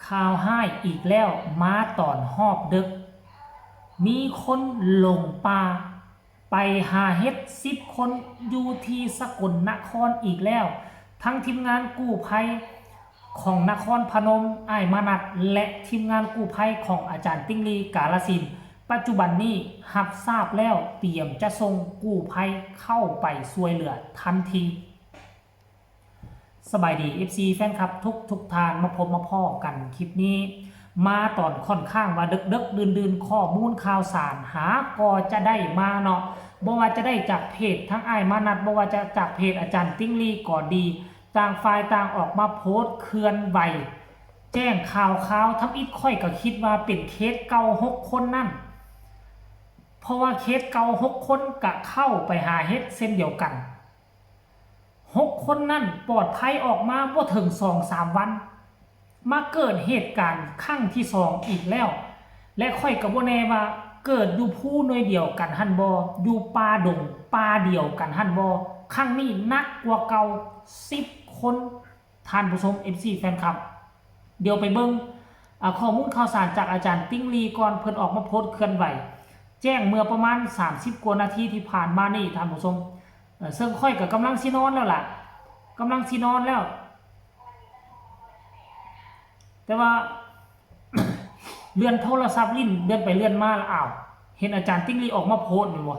ข่าวให้อีกแล้วมาตอนหอบดึกมีคนหลงป่าไปหาเฮ็ด10 คนอยู่ที่สกลนครอีกแล้วทั้งทีมงานกู้ภัยของนครพนมอ้ายมานัดและทีมงานกู้ภัยของอาจารย์ติ้งลีกาฬสินธุ์ปัจจุบันนี้รับทราบแล้วเตรียมจะส่งกู้ภัยเข้าไปช่วยเหลือทันทีสบายดี FC แฟนคลับทุกทางมาพบมาพ่อกันคลิปนี้มาตอนค่อนข้างว่าดึกดื่นข้อมูลข่าวสารหาก็จะได้มาเนาะบ่ว่าจะได้จากเพจทั้งอ้ายมานัดบ่ว่าจะจากเพจอาจารย์ติ้งลีก็ดีต่างฝ่ายต่างออกมาโพสต์เคลื่อนไหวแจ้งข่าวทำอิดค่อยก็คิดว่าเป็นเคสเก่า6 คนนั่นเพราะว่าเคสเก่า6 คนก็เข้าไปหาเฮ็ดเส้นเดียวกัน6 คนนั่นปลอดภัยออกมาบ่ถึง 2-3 วันมาเกิดเหตุการณ์ครั้งที่2อีกแล้วและค่อยก็บ่แน่ว่าเกิดอยู่ผู้หน่วยเดียวกันหั่นบ่อยู่ป่าดงป่าเดียวกันหั่นบ่ครั้งนี้หนักกว่าเก่า10 คนท่านผู้ชม FC แฟนคลับเดี๋ยวไปเบิ่งข้อมูลข่าวสารจากอาจารย์ติ้งลีก่อนเพิ่นออกมาโพสต์เคลื่อนไหวแจ้งเมื่อประมาณ30 กว่านาทีที่ผ่านมานี่ท่านผู้ชมซึ่งค่อยก็กำลังสินอนแล้วล่ะกำลังสินอนแล้วแต่ว่า เลื่อนโทรศัพท์ลิ้นเลื่อนไปเลื่อนมาแล้วอ้าวเห็นอาจารย์ติ้งลีออกมาโพสต์อยู่บ่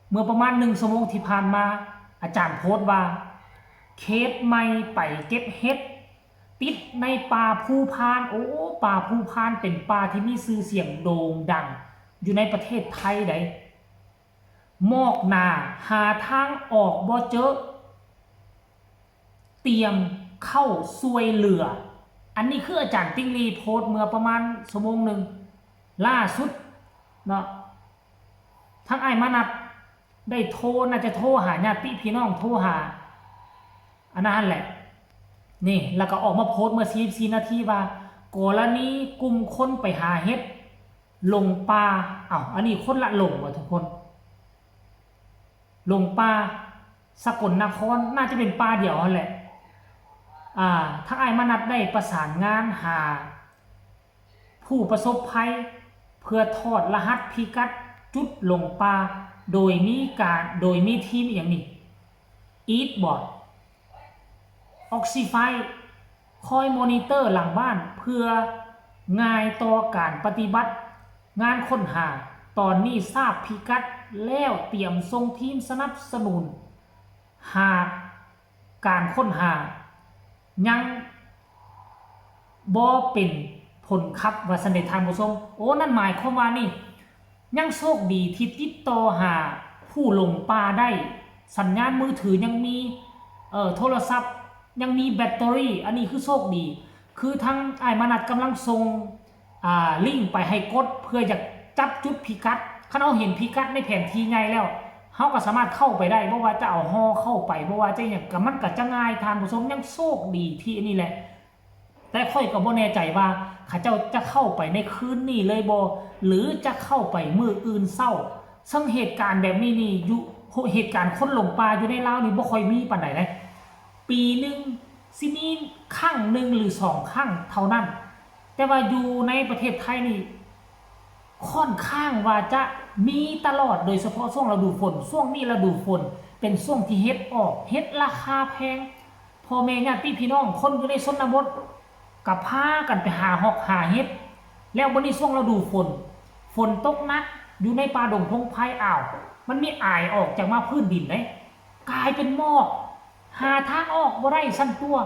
เมื่อประมาณ1 ชั่วโมงที่ผ่านมาอาจารย์โพสต์ว่าเคสใหม่ไปเก็บเห็ดติดในป่าภูพานโอ้ป่าภูพานเป็นป่าที่มีชื่อเสียงโด่งดังอยู่ในประเทศไทยได้มอกหนาหาทางออกบ่เจอเตรียมเข้าซวยเหลืออันนี้คืออาจารย์ติ้งลีโพสต์เมื่อประมาณชั่วโมงหนึ่งล่าสุดเนาะทั้งอ้ายมานัดได้โทรน่าจะโทรหาญาติพี่น้องโทรหาอันนั้นแหละนี่แล้วก็ออกมาโพสต์เมื่อ44 นาทีว่ากรณีกลุ่มคนไปหาเฮ็ดลงป่าอันนี้คนละลงว่ะทุกคนลงป่าสกลนครน่าจะเป็นป่าเดียวนั่นแหละทั้งอ้ายมานัดได้ประสานงานหาผู้ประสบภัยเพื่อทอดรหัสพิกัดจุดลงป่าโดยมีทีมอย่างนี้อีทบอร์ดออกซิไฟคอยมอนิเตอร์หลังบ้านเพื่อง่ายต่อการปฏิบัติงานค้นหาตอนนี้ทราบพิกัดแล้วเตรียมส่งทีมสนับสนุนหากการค้นหายังบ่เป็นผลคับว่าสันเดทานผู้ชมโอ้นั่นหมายความว่านี่ยังโชคดีที่ติดต่อหาผู้หลงป่าได้สัญญาณมือถือยังมีโทรศัพท์ยังมีแบตเตอรี่อันนี้คือโชคดีคือทั้งอ้ายมานัดกำลังส่งลิงก์ไปให้กดเพื่อจะจับจุดพิกัดคันเอาเห็นพิกัดในแผนที่ไงแล้วเขาก็สามารถเข้าไปได้เพราะว่าจะเอาฮอเข้าไปเพราะว่าจะอย่างกับมันก็จะง่ายทานผู้ชมยังโชคดีที่นี่แหละแต่ค่อยก็บ่แน่ใจว่าข้าเจ้าจะเข้าไปในคืนนี้เลยบ่หรือจะเข้าไปมื้ออื่นเช้าซึ่งเหตุการณ์แบบนี้นี่อยู่เหตุการณ์คนหลงป่าอยู่ในลาวนี่บ่ค่อยมีปานใดเลยปีนึงสิมีครั้งหนึ่งหรือ2 ครั้งเท่านั้นแต่ว่าอยู่ในประเทศไทยนี่ค่อนข้างว่าจะมีตลอดโดยเฉพาะช่วงฤดูฝนช่วงนี้ฤดูฝนเป็นช่วงที่เฮ็ดออกเฮ็ดราคาแพงพ่อแม่ญาติพี่น้องคนอยู่ในชนบทก็พากันไปหาหอกหาเฮ็ดแล้ววันนี้ช่วงฤดูฝนตกหนักอยู่ในป่าดงพงไผ่มันมีอายออกจากมาพื้นดินเลยกลายเป็นหมอกหาทางออกบ่ได้สั่นตัว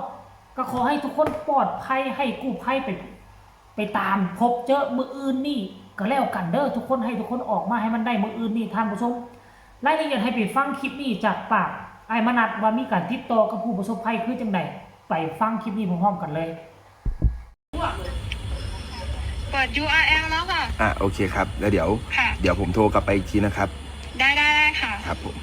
ก็ขอให้ทุกคนปลอดภัยให้กู้ภัยไปตามพบเจอมืออื่นนี่ก็แล้วกันเด้อทุกคนให้ทุกคนออกมาให้มันได้มืออื่นนี่ท่านผู้ชมรายละเอียดให้ไปฟังคลิปนี้จากปากอ้ายมานัดว่ามีการติดต่อกับผู้ประสบภัยคือจังไดไปฟังคลิปนี้พร้อมๆกันเลยเปิด URL แล้วค่ะโอเคครับแล้วเดี๋ยวผมโทรกลับไปอีกทีนะครับได้ค่ะครับผม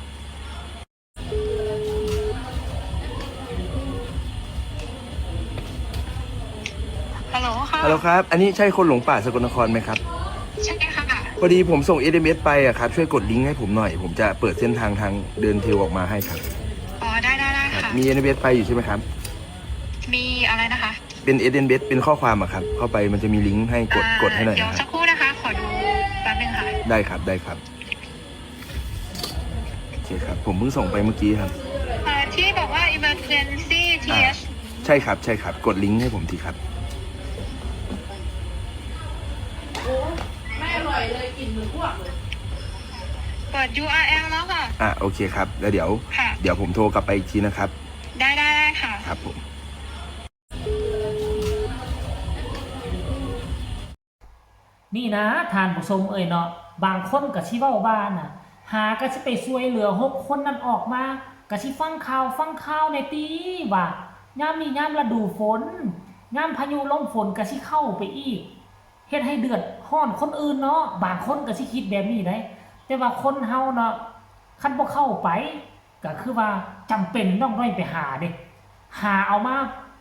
ฮัลโหลค่ะฮัลโหลครับอันนี้ใช่คนหลงป่าสกลนครไหมครับใช่ค่ะพอดีผมส่ง SMS ไปครับช่วยกดลิงก์ให้ผมหน่อยผมจะเปิดเส้นทางเดินเทรลออกมาให้ครับอ๋อได้ค่ะมี SMS ไปอยู่ใช่ไหมครับมีอะไรนะคะ เป็นเอเดนเบสเป็นข้อความอะครับ เข้าไปมันจะมีลิงก์ให้กดให้หน่อย เดี๋ยว นะค สั รับ กครู่นะคะ ขอดูแป๊บนึงค่ะ ได้ครับได้ครับโอเคครับ ผมเพิ่งส่งไปเมื่อกี้ครับ ที่บอกว่า emergency TS ใช่ครับใช่ครับ กดลิงก์ให้ผมทีครับ ไม่อร่อยเลยกลินเหมือนอ้วกเลย เปิด URL แล้วค่ะ โอเคครับ แล้วเดี๋ยว ค่ะ เดี๋ยวผมโทรกลับไปอีกทีนะครับ ได้ค่ะ ครับผม นี่นะทานผู้ชมเอ่ยเนาะบางคนก็สิเว้าบ้านน่ะหาก็สิไปช่วยเหลือ6คนนั้นออกมาก็สิฟังข่าวในตีว่ายามนี้ยามฤดูฝนยามพายุลมฝนก็สิเข้าไปอีกเฮ็ดให้เดือดร้อนคนอื่นเนาะบางคนก็สิคิดแบบนี้ได้แต่ว่าคนเฮาเนาะคันบ่เข้าไปก็คือว่าจำเป็นต้องไปหาเด้หาเอามา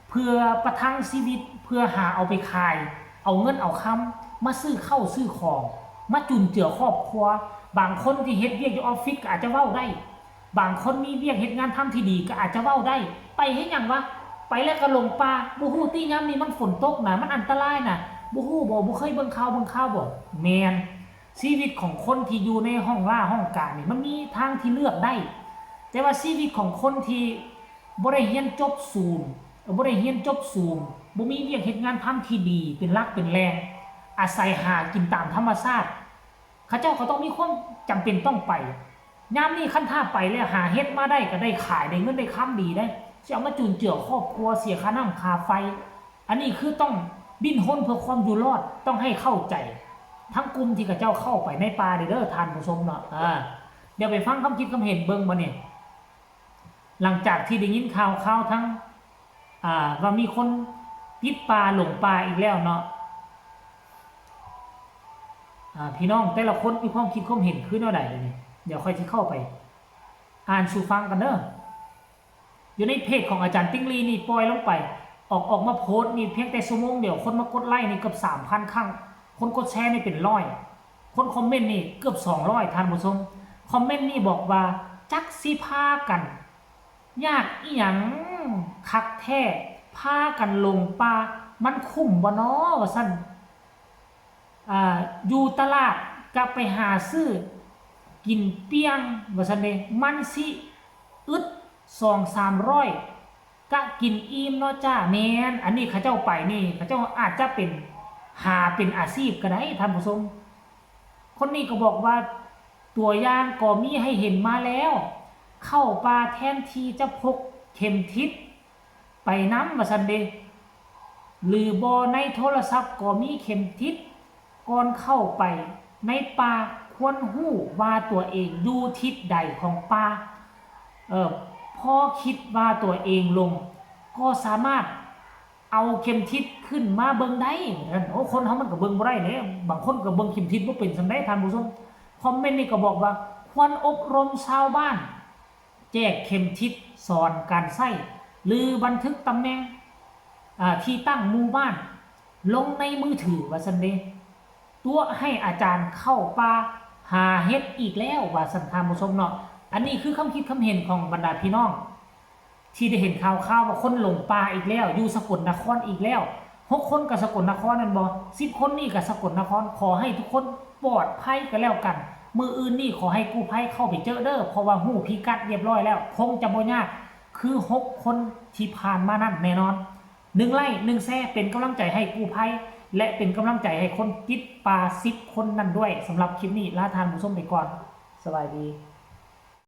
เพื่อประทังชีวิตเพื่อหาเอาไปขายเอาเงินเอาคำมาซื้อข้าวซื้อของมาจุนเจือครอบครัวบางคนที่เฮ็ดเวียกอยู่ออฟฟิศก็อาจจะเว้าได้บางคนมีเวียกเฮ็ดงานทำที่ดีก็อาจจะเว้าได้ไปเฮ็ดหยังวะไปแล้วก็ลงป่าบ่ฮู้ติยามนี้มันฝนตกนะมันอันตรายนะบ่ฮู้บ่เคยเบิ่งข่าวบ่แม่นชีวิตของคนที่อยู่ในห้องล่าห้องกลางนี่มันมีทางที่เลือกได้แต่ว่าชีวิตของคนที่บ่ได้เรียนจบสูงบ่ได้เรียนจบสูงบ่มีเวียกเฮ็ดงานทำที่ดีเป็นหลักเป็นแหล่งอาศัยหากินตามธรรมชาติเขาเจ้าก็ต้องมีความจำเป็นต้องไปยามนี้คันถ้าไปแล้วหาเฮ็ดมาได้ก็ได้ขายได้เงินได้ค้ำดีได้สิเอามาจุนเจือครอบครัวเสียค่าน้ำค่าไฟอันนี้คือต้องดิ้นรนเพื่อความอยู่รอดต้องให้เข้าใจทั้งกลุ่มที่เขาเจ้าเข้าไปในป่าเด้อทานผู้ชมเนาะเดี๋ยวไปฟังคำคิดคำเห็นเบิ่งบ่เนี่ยหลังจากที่ได้ยินข่าวทั้งว่ามีคนติดป่าหลงป่าอีกแล้วเนาะพี่น้องแต่ละคนมีความคิดความเห็นคือแนวใดเลยเดี๋ยวค่อยสิเข้าไปอ่านสู่ฟังกันเด้ออยู่ในเพจของอาจารย์ติ้งลีนี่ปล่อยลงไปออกมาโพสต์นี่เพียงแต่ชั่วโมงเดียวคนมากดไลค์นี่เกือบ 3,000 ครั้งคนกดแชร์นี่เป็นร้อยคนคอมเมนต์นี่เกือบ200ท่านผู้ชมคอมเมนต์นี่บอกว่าจักสิพากันยากอีหยังคักแท้พากันลงป่ามันคุ้มบ่น้อว่าซั่นอยู่ตลาดก็ไปหาซื้อกินเปียงว่าซั่นเด้มันสิอึด2-300ก็กินอิ่มเนาะจ้าแม่นอันนี้เขาเจ้าไปนี่เขาเจ้าอาจจะเป็นหาเป็นอาชีพก็ได้ท่านผู้ชมคนนี้ก็บอกว่าตัวอย่างก็มีให้เห็นมาแล้วเข้าป่าแทนที่จะพกเข็มทิศไปนำว่าซั่นเด้หรือบ่ในโทรศัพท์ก็มีเข็มทิศก่อนเข้าไปในป่าควรรู้ว่าตัวเองอยู่ทิศใดของป่าพอคิดว่าตัวเองลงก็สามารถเอาเข็มทิศขึ้นมาเบิ่งได้โอ้คนเฮามันก็เบิ่งบ่ได้เด้บางคนก็เบิ่งเข็มทิศบ่เป็นซั่นได้ท่านผู้ชมคอมเมนต์นี่ก็บอกว่าควรอบรมชาวบ้านแจกเข็มทิศสอนการใช้หรือบันทึกตำแหน่งที่ตั้งหมู่บ้านลงในมือถือว่าซั่นเด้ตัวให้อาจารย์เข้าป่าหาเฮ็ดอีกแล้วว่าซั่นท่านผู้ชมเนาะอันนี้คือคำคิดคำเห็นของบรรดาพี่น้องที่ได้เห็นข่าวว่าคนหลงป่าอีกแล้วอยู่สกลนครอีกแล้ว6คนกับสกลนครนั่นบ่10คนนี่กับสกลนครขอให้ทุกคนปลอดภัยกันแล้วกันมืออื่นนี่ขอให้กู้ภัยเข้าไปเจอเด้อเพราะว่าฮู้พิกัดเรียบร้อยแล้วคงจะบ่ยากคือ6คนที่ผ่านมานั่นแน่นอน1ไร่1แซ่เป็นกำลังใจให้กู้ภัยและเป็นกำลังใจให้คนติดป่า10คนนั่นด้วยสำหรับคลิปนี้ลาทานผู้ชมไปก่อนสวัสดี